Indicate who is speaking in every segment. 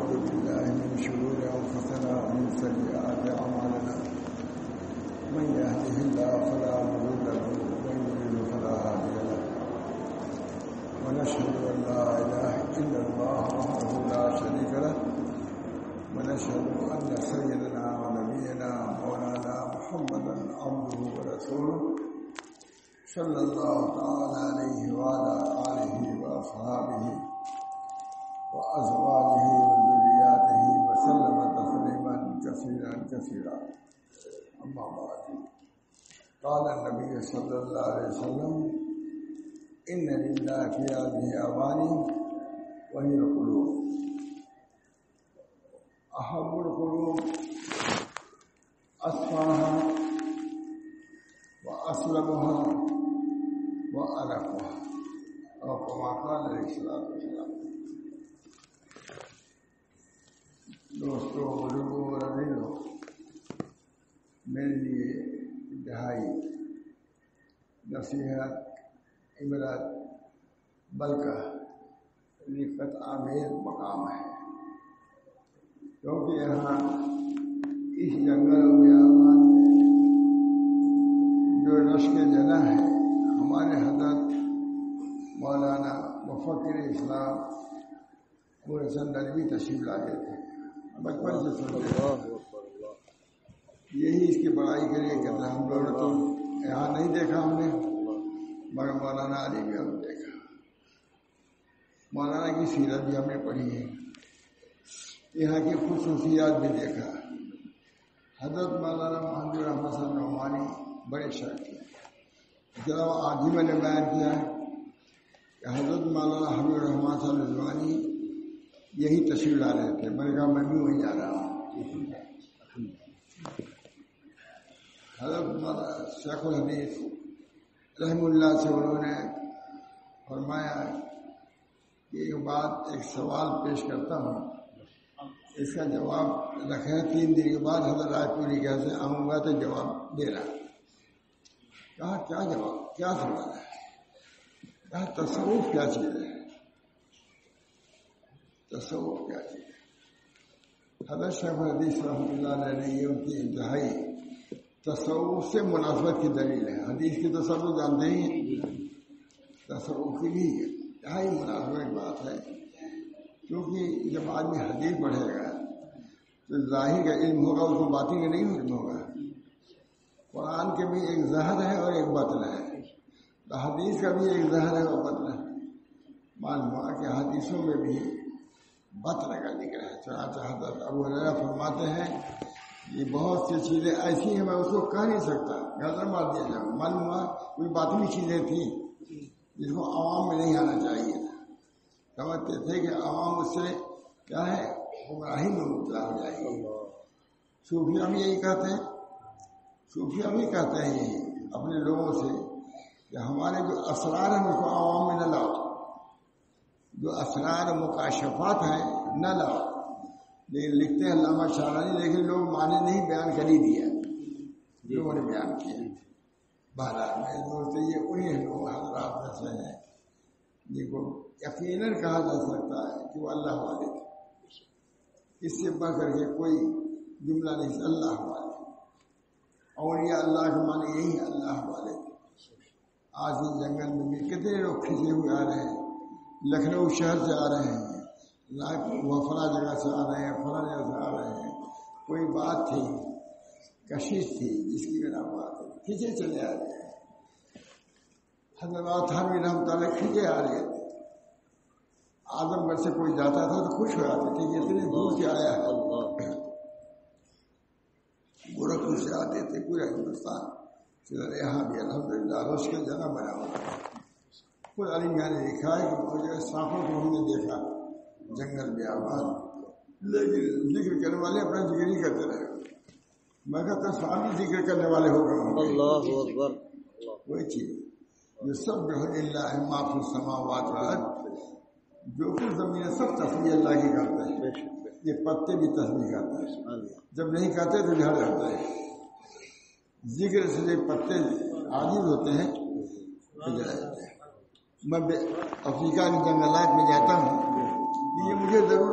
Speaker 1: ونعوذ بالله من شرور أنفسنا ومن سيئات أعمالنا من يهده الله فلا مضل له ومن يضلل فلا هادي له ونشهد أن لا إله إلا الله وحده لا شريك له ونشهد أن سيدنا ونبينا مولانا محمدا عبده ورسوله صلى الله تعالى عليه وعلى آله وأصحابه وأزواجه وذرياته وسلم تسليما كثيرا كثيرا. أما بعد، قال النبي صلى الله عليه وسلم: إن لله في هذه أواني وهي القلوب، أحب القلوب أصفاها وأسلمها وألفها، أو كما قال عليه الصلاة والسلام. دوستو، بزرگوں اور عزیزوں، میرے لیے انتہائی نصیحت، عبرت بلکہ رفعت آمیز مقام ہے، کیونکہ یہاں اس جنگل و بیابان میں جو رشک جنا ہے، ہمارے حضرت مولانا مفکر اسلام ابو حسن ندوی تشریف لاتے تھے. بچپن سے سنتے یہی اس کی بڑائی کے لیے کہتے ہیں. ہم لوگوں نے تو یہاں نہیں دیکھا ہم نے، مگر مولانا علی بھی ہم نے دیکھا. مولانا کی سیرت بھی ہم نے پڑھی ہے، یہاں کی خصوصیات بھی دیکھا. حضرت مولانا محمد رحمت صاحب نعمانی بڑے شاعر تھے. اس کے علاوہ آج ہی میں نے بیان کیا ہے کہ حضرت مولانا حبیب الرحمن صاحب رضوانی یہی تشریف لا رہے تھے. میں نے کہا میں بھی وہیں جا رہا ہوں. حضرت شیخ الحدیث رحم اللہ سے انہوں نے فرمایا کہ ایک بات، ایک سوال پیش کرتا ہوں، اس کا جواب رکھے. 3 دن کے بعد حضرت رائے پوری کیسے آؤں گا تو جواب دے رہا. کہا کیا جواب، کیا سوال ہے؟ کہا تصوف کیا چیز ہے؟ تصوف کیا چیز ہے؟ حضرت شیخ الحدیث رحمۃ اللہ علیہ نے یہ ان کی انتہائی تصوف سے مناسبت کی دلیل ہے. حدیث کی تصوف جانتے ہی ہیں، تصوف کی بھی انتہائی مناسبت بات ہے، کیونکہ جب آدمی حدیث پڑھے گا تو ظاہر کا علم ہوگا، اس کو باطن کا نہیں علم ہوگا. قرآن کے بھی ایک ظاہر ہے اور ایک باطن ہے، تو حدیث کا بھی ایک ظاہر ہے اور باطن ہے. معلوم ہوا کہ حدیثوں میں بھی باطن کا ذکر ہے. چنانچہ حضرت ابو ہریرہ فرماتے ہیں یہ بہت سی چیزیں ایسی ہیں میں اس کو کہہ نہیں سکتا، نظر مار دیا جاؤں. معلوم ہوا کوئی باطنی چیزیں تھیں جس کو عوام میں نہیں آنا چاہیے تھا. سمجھتے تھے کہ عوام اس سے کیا ہے، گمراہی میں مبتلا ہو جائے گی. صوفیہ بھی یہی کہتے ہیں، صوفیہ بھی کہتے ہیں یہی اپنے لوگوں سے کہ ہمارے جو اسرار ہیں اس کو عوام میں نہ لاؤ، جو اسرار مکاشفات ہیں نہ لاؤ. لیکن لکھتے ہیں علامہ شارانی، لیکن لوگ معنی نہیں بیان کر ہی دیا، لوگوں نے بیان کیا. بہرحال میں دوست یہ انہیں لوگ حضرات میں سے ہیں جن کو یقیناً کہا جا سکتا ہے کہ وہ اللہ والے تھے. اس سے بڑھ کر کے کوئی جملہ نہیں. اللہ والے، اولیاء اللہ کے معنی یہی اللہ والے تھے. آج اس جنگل میں بھی کتنے لوگ کھنچے ہوئے آ رہے ہیں، لکھنؤ شہر سے آ رہے ہیں، وہ فلاں جگہ سے آ رہے ہیں، فلاں جگہ سے آ رہے ہیں. کوئی بات تھی، کشش تھی جس کی بنا بات ہے، کھینچے چلے آ رہے ہیں. حضرات تھانوی رحمۃ اللہ کھینچے آ رہے تھے. اعظم گڑھ سے کوئی جاتا تھا تو خوش ہو جاتے تھے کہ اتنے دور سے آیا ہے. گورکھپور سے آتے تھے، پورا ہندوستان. یہاں بھی الحمدللہ روش کا جنا بنا ہوا. خود علی میاں نے لکھا ہے کہ مجھے سانپوں کو ہم نے دیکھا جنگل بیابان، لیکن ذکر کرنے والے اپنا ذکر ہی کرتے رہے. میں کہتا سب بھی ذکر کرنے والے ہو گئے. اللہ اکبر. وہی چیز جو سب اللہ ما فی السماوات والارض، جو کچھ زمین ہے سب تسبیح اللہ کی کرتے ہیں. یہ پتے بھی تسبیح کرتے ہیں، جب نہیں کرتے تو جھڑ جاتا ہے. ذکر سے جو پتے عاجز ہوتے ہیں جڑ جاتے ہیں. میں افریقہ کے جنگلات میں جاتا ہوں، یہ مجھے ضرور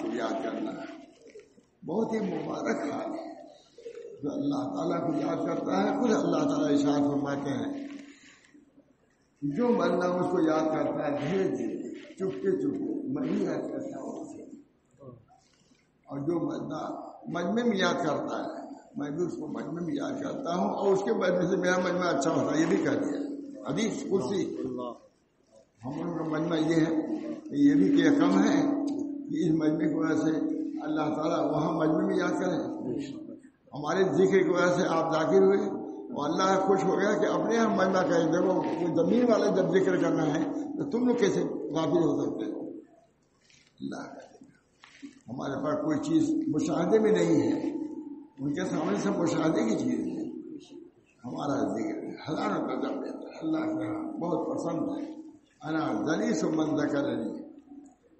Speaker 1: کو یاد کرنا بہت ہی مبارک حال ہے. جو اللہ تعالیٰ کو یاد کرتا ہے خود اللہ تعالیٰ ارشاد فرماتے ہیں جو بندہ اس کو یاد کرتا ہے دھیرے دھیرے چپکے چپکے میں بھی یاد کرتا ہوں اسے. اور جو بندہ مجمع میں یاد کرتا ہے میں بھی اس کو مجمع میں یاد کرتا ہوں اور اس کے مجمع سے میرا مجمع اچھا ہوتا ہے. یہ بھی کہہ دیا حدیث کرسی. ہم لوگوں کا مجمع یہ ہے کہ یہ بھی کہ کم ہے کہ اس مجمع کی وجہ سے اللہ تعالیٰ وہاں مجمع میں یاد کریں. ہمارے ذکر کی وجہ سے آپ ذاکر ہوئے اور اللہ خوش ہو گیا کہ اپنے یہاں مجمع کہیں. دیکھو کوئی زمین والے جب ذکر کرنا ہے تو تم لوگ کیسے غافل ہو سکتے ہو. اللہ ہمارے پاس کوئی چیز مشاہدے میں نہیں ہے, ان کے سامنے سب مشاہدے کی چیز ہے. ہمارا ذکر ہزاروں کا جب دیتا ہے, اللہ کا بہت پسند ہے. انا جلیس و من ذکرنی,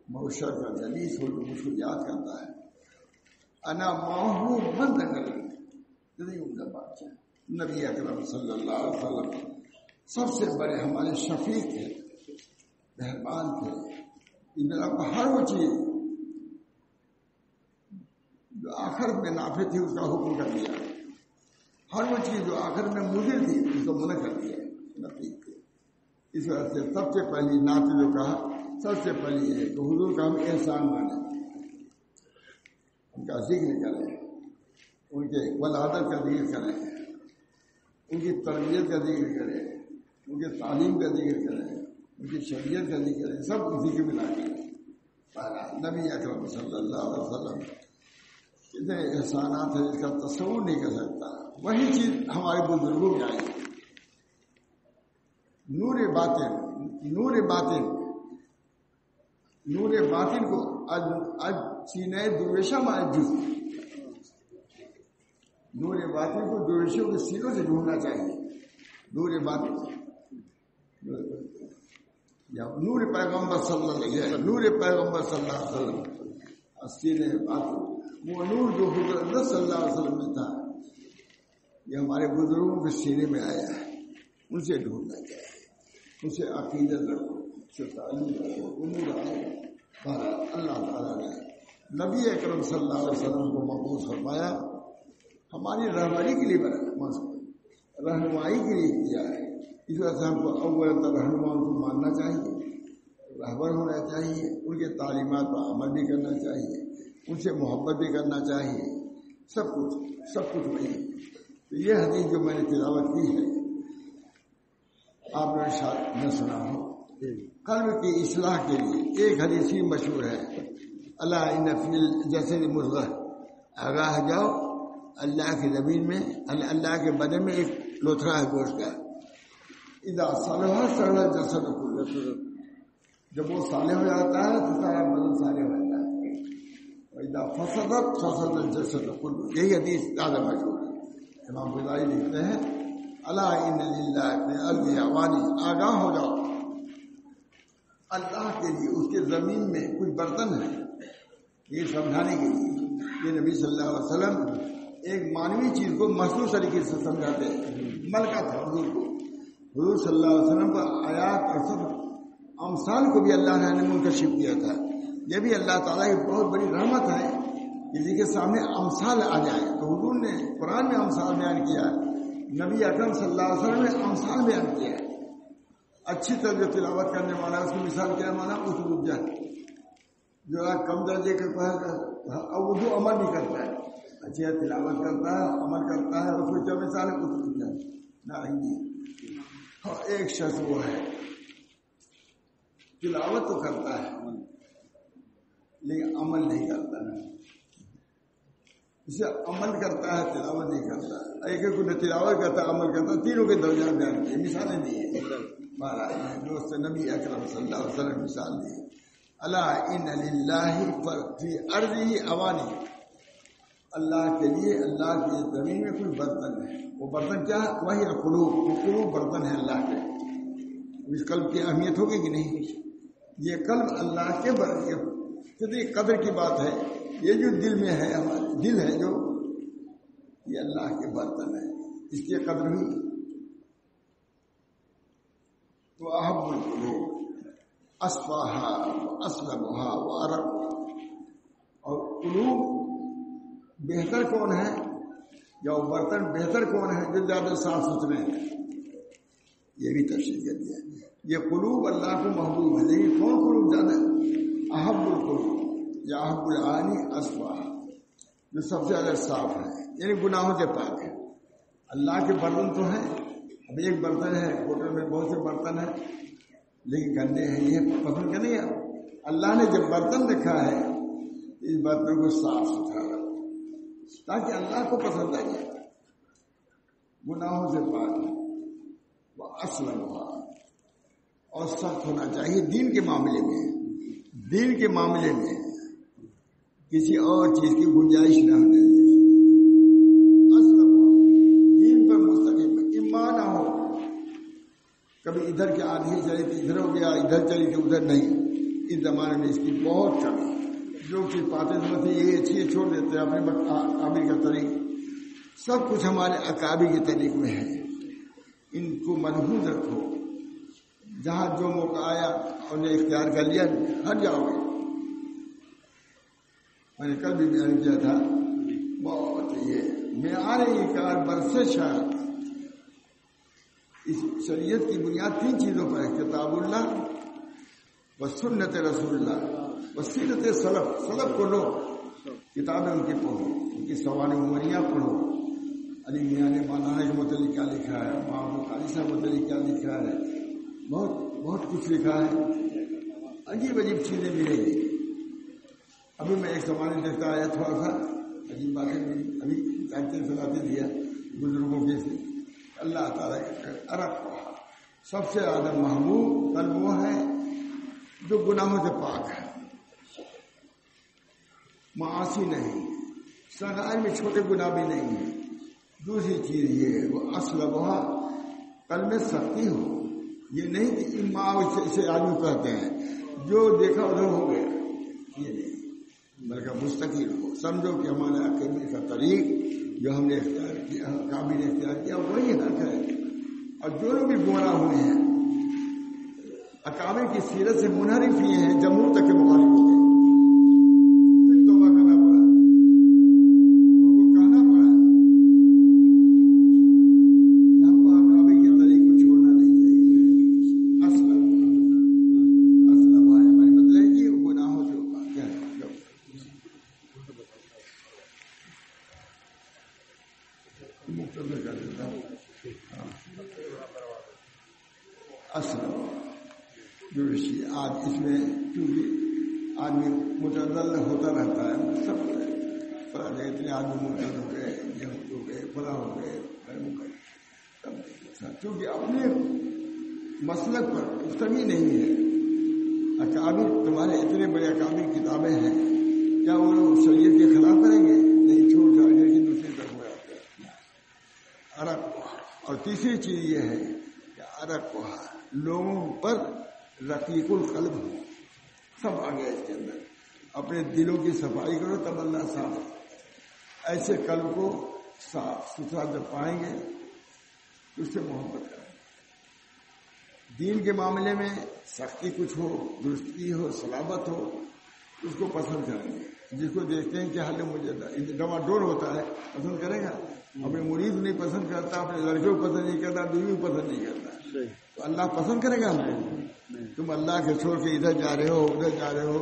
Speaker 1: موشر کا جلیس ہو جو مجھ کو یاد کرتا ہے. انا ماہو من ذکرنی, عمدہ بات ہے. نبی اکرم صلی اللہ علیہ وسلم سب سے بڑے ہمارے شفیق تھے, مہربان تھے. ہر وہ چیز جو آخر میں نافع تھی اس کا حکم کر دیا. ہر وہ چیز جو آخر میں مضر تھی اس کو منع کر دیا. اس وجہ سے سب سے پہلی نعت جو کہا سب سے پہلی ہے کہ حضور کا ہم احسان مانیں, ان کا ذکر کریں, ان کے ولادت کا ذکر کریں, ان کی تربیت کا ذکر کریں, ان کی تعلیم کا ذکر کریں, ان کی شریعت کا ذکر کریں. سب ذکر ملا کے نبی اکرم صلی اللہ علیہ وسلم اتنے احسانات ہیں اس کا تصور نہیں کر سکتا. وہی چیز ہمارے بزرگوں میں آئی. نور باطن کو آج سینے درویشہ میں جز نور باطن کو درویشوں کے سینوں سے ڈھونڈنا چاہیے. نور باطن یا نور پیغمبر صلی اللہ علیہ وسلم سینے باطن, وہ نور جو حضرت صلی اللہ علیہ وسلم میں تھا یہ ہمارے بزرگوں کے سینے میں آیا ہے. ان سے ڈھونڈنا چاہیے, ان سے عقیدت رکھو, ان سے تعلیم رکھو, امور آئے. اللہ تعالیٰ نے نبی اکرم صلی اللہ علیہ وسلم کو مبعوث فرمایا ہماری رہبری کے لیے, رہنمائی کے لیے کیا ہے. اس وجہ سے ہم کو اول رہنماؤں کو ماننا چاہیے, رہبر ہونا چاہیے, ان کے تعلیمات پر عمل بھی کرنا چاہیے, ان سے محبت بھی کرنا چاہیے. سب کچھ وہی. تو یہ حدیث جو میں نے تلاوت کی ہے آپ نے شاید نہ سنا ہو. قلب کی اصلاح کے لیے ایک حدیث ہی مشہور ہے, اللہ ان فی الجسد مضغہ, آگاہ جاؤ اللہ کی زمین میں اللہ کے بدن میں ایک لوتھڑا ہے گوشت کا. اذا صلح صلح الجسد کلہ, جب وہ صالح ہو جاتا ہے تو سارا بدن صالح ہو جاتا ہے. اذا فسدت فسد الجسد کلہ, یہی حدیث زیادہ مشہور ہے. امام غزالی لکھتے ہیں اللہ ان للہ الارض اوانی, آگاہ ہو جاؤ اللہ کے لیے اس کے زمین میں کچھ برتن ہے. یہ سمجھانے کے لیے یہ نبی صلی اللہ علیہ وسلم ایک مانوی چیز کو محسوس طریقے سے سمجھاتے ہیں. ملکہ تھا حضور کو, حضور صلی اللہ علیہ وسلم کا آیات اور سب امثال کو بھی اللہ نے منکشف کیا تھا. یہ بھی اللہ تعالیٰ کی بہت بڑی رحمت ہے کسی کے سامنے امثال آ جائے. تو حضور نے قرآن میں امثال بیان کیا, نبی اکرم صلی اللہ علیہ وسلم نے امثال بیان کیا. اچھی طرح جو تلاوت کرنے والا اس کی مثال کیا مانا اترجہ, جو کم درجے کا وہ جو عمل بھی کرتا ہے, اچھی تلاوت کرتا ہے, عمل کرتا ہے, اس کو کیا مثال ہے اترجہ نارنگی. ایک شخص وہ ہے تلاوت تو کرتا ہے لیکن عمل نہیں کرتا ہے. اسے عمل کرتا ہے تلاوت نہیں کرتا. ایک کو تلاوت کرتا ہے عمل کرتا ہے, تینوں کے درجات بیان کیے, مثالیں دی ہیں دوست نبی اکرم صلی اللہ علیہ وسلم مثال دی. اللہ ان للہ فی ارضہ اوانی, اللہ کے لیے اللہ کی زمین میں کوئی برتن ہے. وہ برتن کیا ہے؟ وہی قلوب. وہ قلوب برتن ہے اللہ کے. اس قلب کی اہمیت ہوگی کہ نہیں؟ یہ قلب اللہ کے کتنی قدر کی بات ہے. یہ جو دل میں ہے, ہمارے دل ہے جو, یہ اللہ کے برتن ہے, اس کی قدر ہوئی. تو احب القلوب اصفاها واسلمها وارق, قلوب بہتر کون ہے یا وہ برتن بہتر کون ہے جو زیادہ صاف ستھرے ہیں، یہ بھی تفصیل کر دیا۔ یہ قلوب اللہ کو محبوب ہے، لیکن کون قلوب زیادہ احب القلوب یا احب العانی اسوا، جو سب سے زیادہ صاف ہے، یعنی گناہوں سے پاک ہے۔ اللہ کے برتن تو ہیں، اب ایک برتن ہے، ہوٹل میں بہت سے برتن ہیں لیکن گندے ہیں، یہ پسند کریں گے۔ اللہ نے جب برتن رکھا ہے اس برتن کو صاف ستھرا رکھو تاکہ اللہ کو پسند آ جائے، گناہوں سے پاک ہے۔ وہ اسلم ہوا اور سخت ہونا چاہیے دین کے معاملے میں، دین کے معاملے میں کسی اور چیز کی گنجائش نہ ہونے دے۔ اسلم ہوا دین پر مستقیم ایمان نہ ہو، کبھی ادھر کے آدھی چلی تو ادھر ہو گیا، ادھر چلی تو ادھر نہیں۔ اس زمانے میں اس کی بہت کمی، جو چیز پاتے سمجھتے یہ اچھی ہے چھوڑ دیتے ہیں اپنے اکابر کا طریق، سب کچھ ہمارے اکابر کے طریق میں ہے۔ ان کو محفوظ رکھو، جہاں جو موقع آیا انہیں اختیار کر لیا ہٹ جاؤ گے۔ میں نے کل بھی بیان کیا تھا، بہت یہ معیار کار برسے شاید اس شریعت کی بنیاد 3 چیزوں پر ہے، کتاب اللہ و سنت رسول اللہ و سیرت سلف۔ سلف کو لو، کتابیں ان کی پڑھو، ان کی سوانح عمریاں پڑھو، علی میاں نے مولانا کے متعلق کیا لکھا ہے، محمود علی صاحب متعلق کیا لکھا ہے، بہت بہت کچھ لکھا ہے، عجیب عجیب چیزیں ملیں گی۔ ابھی میں ایک زمانے دیکھتا آیا تھوڑا سا عجیب باتیں ابھی چاہتے سناتے دیا بزرگوں کے سے۔ اللہ تعالیٰ عرب سب سے زیادہ محبوب قلب وہ ہے جو گناہوں سے پاک ہے، معاصی نہیں، صغائر میں چھوٹے گناہ بھی نہیں ہے۔ دوسری چیز یہ ہے وہ اسلبہ قلب میں سختی ہو، یہ نہیں کہ امام سے آدمی کہتے ہیں جو دیکھا ادھر ہو گیا، یہ نہیں، بلکہ مستقل ہو۔ سمجھو کہ ہمارے عقیدے کا طریق جو ہم نے اختیار کیا، کابل نے اختیار کیا، وہی حق ہے۔ اور جو لوگ بھی گمراہ ہوئے ہیں اکابر کی سیرت سے منحرف یہ ہیں، جمہور تک کے مخالف ہو گئے، پھر توبہ کرنا پڑا، ان کو کہنا پڑا کہ ہم کو اکابر کے طریق کو چھوڑنا نہیں چاہیے۔ اسلم ہے ہماری مطلب ہے کہ گناہوں سے کیا ہے مختصر کر دیتا ہوں۔ اسلم جو آج اس میں کیونکہ آدمی متعدل ہوتا رہتا ہے، سب فلاں جگہ اتنے آدمی متعدل ہو گئے، یہ ہو گئے، فلاں ہو گئے، کیونکہ اپنے مسلک پر مستوی نہیں ہے۔ اکابر تمہارے اتنے بڑے اکابر کتابیں ہیں، کیا وہ لوگ شریعت کے خلاف کریں گے؟ نہیں، چھوڑ چھاڑ کر کے دوسری طرف ہو جاتے ہیں۔ عرق اور تیسری چیز یہ ہے کہ عرق لوگوں پر رقیق القلب ہو، سب آ گیا اس کے اندر۔ اپنے دلوں کی صفائی کرو تب اللہ صاف، ایسے قلب کو صاف ستھرا جب پائیں گے تو اس سے محبت کریں گے۔ دین کے معاملے میں سختی کچھ ہو، درستی ہو، صلابت ہو، اس کو پسند کریں گے۔ جس کو دیکھتے ہیں کہ حل مجھے ڈما ڈول ہوتا ہے پسند کرے گا، اپنے مرید نہیں پسند کرتا، اپنے لڑکوں کو پسند نہیں کرتا، بیوی کو پسند نہیں کرتا، تو اللہ پسند کرے گا ہم کو؟ تم اللہ کے چھوڑ کے ادھر جا رہے ہو ادھر جا رہے ہو۔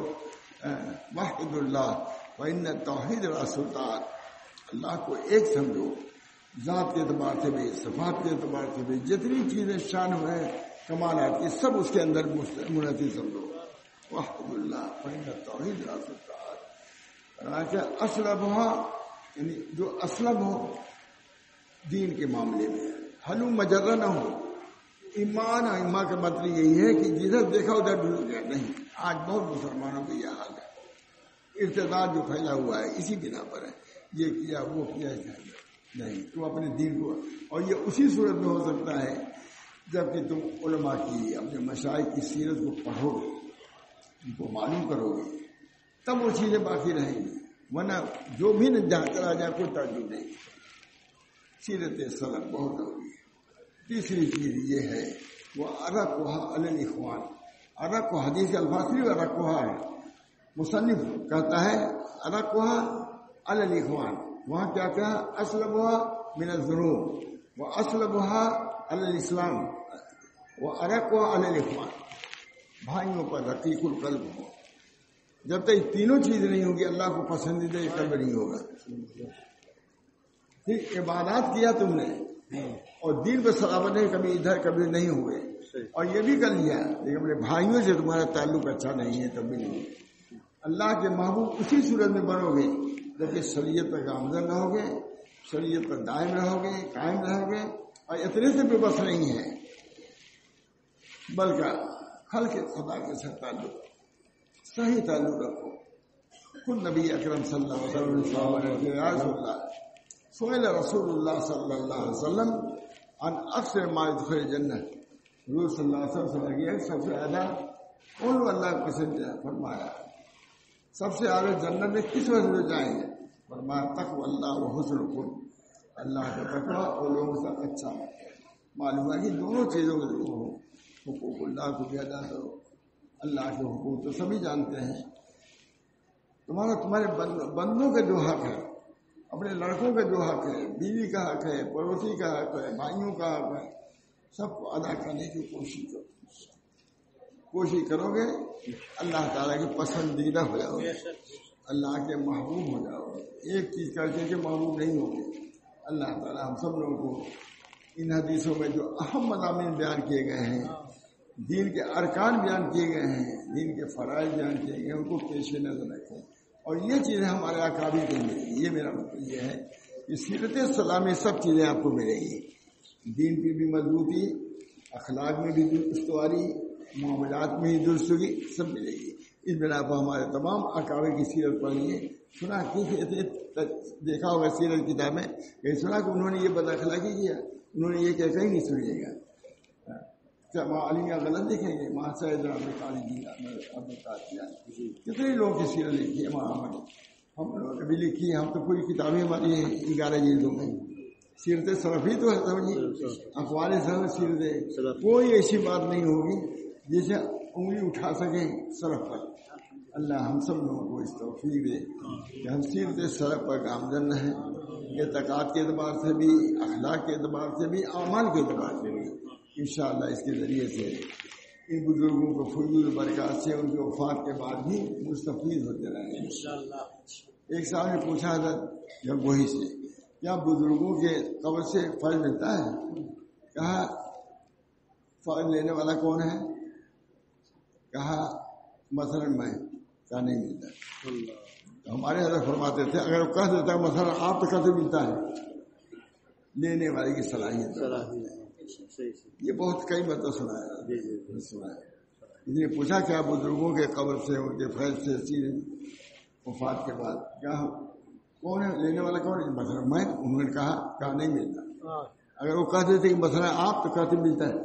Speaker 1: وحد اللہ وإن توحید السلطان، اللہ کو ایک سمجھو، ذات کے اعتبار سے بھی، صفات کے اعتبار سے بھی، جتنی چیزیں شان ہے کمالات کی سب اس کے اندر منحصر سمجھو۔ وحد اللہ وإن توحید السلطان، اسلم یعنی جو اسلم ہو دین کے معاملے میں، حلو مجرہ نہ ہو۔ ایمان اور ایمان کا مطلب یہی ہے کہ جدھر دیکھا ادھر ڈھول گیا نہیں۔ آج بہت مسلمانوں کا یہ حال ہے، ارتداد جو پھیلا ہوا ہے اسی بنا پر ہے، یہ کیا وہ کیا نہیں۔ تم اپنے دین کو، اور یہ اسی صورت میں ہو سکتا ہے جبکہ تم علماء کی، اپنے مشائخ کی سیرت کو پڑھو گے، ان کو معلوم کرو گے، تب وہ چیزیں باقی رہیں گی، ورنہ جو بھی نہ جہاں چلا جائے کوئی تعجب نہیں۔ سیرت سلف بہت ضروری ہے۔ تیسری چیز یہ ہے وہ ارقھا علی الاخوان، ارق و حدیث الفاظ بھی ارقھا ہے، مصنف کہتا ہے ارقها علی الاخوان، وہاں کیا کہا اسلبها من الذنوب واسلبها علی الاسلام وارقها علی الاخوان، بھائیوں پر رقیق القلب ہو. جب تک تینوں چیزیں نہیں ہوگی اللہ کو پسندیدہ قلب نہیں ہوگا. پھر عبادات کیا تم نے اور دین پہ صلابت ہے، کبھی ادھر کبھی نہیں ہوئے، اور یہ بھی کر لیا لیکن اپنے بھائیوں سے تمہارا تعلق اچھا نہیں ہے تب بھی نہیں. اللہ کے محبوب اسی صورت میں بنو گے جبکہ شریعت پر گامزن رہو گے، شریعت پر دائم رہو گے، قائم رہو گے، اور اتنے سے بھی بس نہیں ہے بلکہ خلق خدا کے ساتھ تعلق صحیح تعلق رکھو. خود نبی اکرم صلی اللہ علیہ وسلم سئل رسول اللہ صلی اللہ علیہ وسلم عن اکثر ما يدخل الجنہ، حضور صلی اللہ علیہ وسلم لگی ہے سب سے زیادہ کون اللہ کو پسند ہے؟ فرمایا سب سے زیادہ جنت میں کس وجہ سے جائیں گے؟ فرمایا تقوی اللہ و حسن الخلق، اللہ کا تقوی اور لوگوں سے اچھا. معلوم ہے کہ دونوں چیزوں میں ضرور ہو. حقوق اللہ کو بھی ادا کرو، اللہ کے حقوق تو سبھی جانتے ہیں. تمہارے بندوں کے جو حق ہے، اپنے لڑکوں کا جو حق ہے، بیوی کا حق ہے، پڑوسی کا حق ہے، بھائیوں کا حق ہے، سب کو ادا کرنے کی کوشش کرو گے اللہ تعالیٰ کی پسندیدہ ہو جاؤ گے، اللہ کے محبوب ہو جاؤ گے. ایک چیز کر کے محبوب نہیں ہوگے. اللہ تعالیٰ ہم سب لوگوں کو ان حدیثوں میں جو اہم مضامین بیان کیے گئے ہیں، دین کے ارکان بیان کیے گئے ہیں، دین کے فرائض بیان کیے گئے ہیں، ان کو پیش نظر رکھیں. اور یہ چیزیں ہمارے اکابر کو ملے گی. یہ میرا مطلب یہ ہے کہ سیرت صلاح میں سب چیزیں آپ کو ملے گی. دین کی بھی مضبوطی، اخلاق میں بھی استواری، معاملات میں ہی درستگی سب ملے گی. اس بنا پر ہمارے تمام اکابر کی سیرت پڑھیے. سنا دیکھا ہوگا سیرت کتاب میں کہیں سنا کہ انہوں نے یہ بد اخلاقی کیا، انہوں نے یہ کہہ کہیں نہیں سنیے گا. علی کا غلط دیکھیں گے کتنے لوگوں کی سیرت لکھی ہے محمد، ہم لوگوں نے بھی لکھی ہے. ہم تو پوری کتابیں ہماری 11 جلدوں میں سیرت سلفی تو ہے، سمجھیے اقوال سلف سیرت. کوئی ایسی بات نہیں ہوگی جسے انگلی اٹھا سکیں سلف پر. اللہ ہم سب لوگوں کو اس توفیق دے کہ ہم سیرت سلف پر گامزن رہیں، اعتقاد کے اعتبار سے بھی، اخلاق کے اعتبار سے بھی، اعمال کے اعتبار سے بھی. انشاءاللہ اس کے ذریعے سے ان بزرگوں کو فضول برکات سے ان کے وفات کے بعد بھی مستفید ہوتے رہیں گے انشاءاللہ. ایک صاحب نے پوچھا تھا جب وہی سے کیا بزرگوں کے قبر سے فضل ملتا ہے؟ کہا فضل لینے والا کون ہے؟ کہا مثلا میں. کہا نہیں ملتا. ہمارے حضرت فرماتے تھے اگر کہہ دیتا مثلا آپ تو کیسے ملتا ہے؟ لینے والے کی صلاحیت. یہ بہت کئی مرتبہ سنا ہے. اس نے پوچھا کیا بزرگوں کے قبر سے ان کے فیض سے وفات کے بعد کیا کون ہے لینے والا کون ہے؟ مثلا میں. انہوں نے کہا نہیں ملتا. اگر وہ کہہ دیتے کہ مثلا آپ تو کہتے ملتا ہے.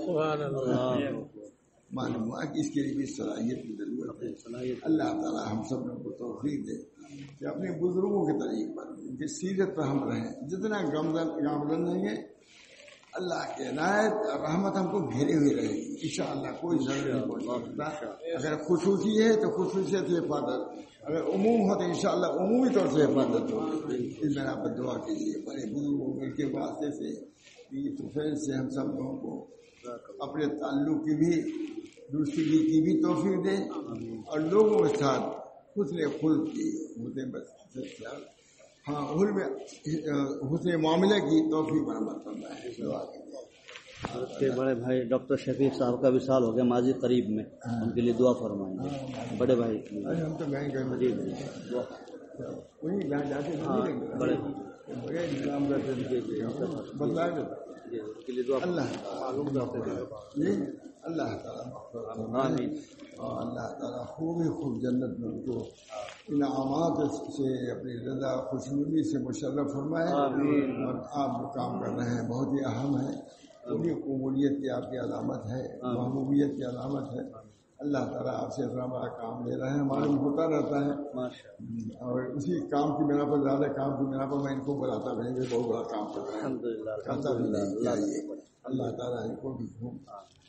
Speaker 1: معلوم ہوا کہ اس کے لیے بھی صلاحیت کی ضرورت ہے. اللہ تعالیٰ ہم سب لوگوں کو توفیق دے کہ اپنے بزرگوں کے طریق پر ان کی سیرت پر ہم رہیں. جتنا گامزن رہیں گے اللہ کے عنایت رحمت ہم کو گھیرے ہوئے رہے گی انشاءاللہ. کوئی ضرور نہیں پہنچ سکتا. اگر خصوصی ہے تو خصوصیت سے حفاظت، اگر عموم ہو تو انشاءاللہ عمومی طور سے حفاظت ہوگی. اس بنا پر دعا کیجیے بڑے بزرگوں کے واسطے سے توفیق سے ہم سب لوگوں کو اپنے تعلق کی بھی درستگی کی بھی توفیق دے اور لوگوں کے ساتھ حسن خلق کی حسن معاملے کی توفیق برآمد کرنا ہے.
Speaker 2: آپ کے بڑے بھائی ڈاکٹر شفیق صاحب کا وصال ہو گیا ماضی قریب میں، ان کے لیے دعا فرمائیں گے. بڑے بھائی
Speaker 1: ہم تو گئے وہیں جہاں جاتے
Speaker 2: بڑے
Speaker 1: بدلا
Speaker 2: کے لیے دعا.
Speaker 1: اللہ اللہ تعالیٰ اللہ تعالیٰ خوب جنت میں ان کو انعامات سے اپنی رضا خوشنودی سے مشرف فرمائے. اور آپ جو کام کر رہے ہیں بہت ہی اہم ہے. پوری قبولیت کی آپ کی علامت ہے، محبوبیت کی علامت ہے. اللہ تعالیٰ آپ سے اتنا بڑا کام لے رہے ہیں، معلوم ہوتا رہتا ہے. اور اسی کام کی بنا پر زیادہ کام کی بنا پر میں ان کو بلاتا رہیں گے بہت بڑا کام کر رہے ہیں. اللہ تعالیٰ ان کو بھی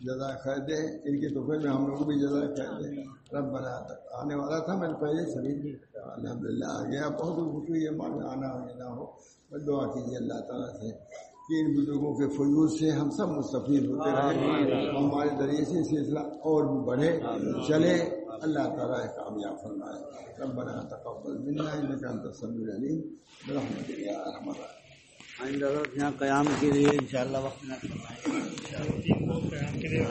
Speaker 1: جزائے خیر دے، ان کی تحفے میں ہم لوگ بھی جزائے خیر دے۔ ربنا تک آنے والا تھا میں نے پہلے سبھی الحمدللہ آ گیا، بہت خوشی ہوئی ہے معلوم آنا نہ ہو، بس دعا کیجیے اللہ تعالیٰ سے کہ ان بزرگوں کے فیوز سے ہم سب مستفید ہوتے رہیں، ہمارے ذریعے سے سلسلہ اور بھی بڑھے چلے، اللہ تعالیٰ کامیاب فرمائے۔ ربنا تقبل منا انک انت السمیع العلیم برحمتک یا ارحم الراحمین۔
Speaker 2: آئندہ حضرت یہاں قیام کے لیے انشاءاللہ وقت نہ فرمائیں۔
Speaker 3: قیام کے لیے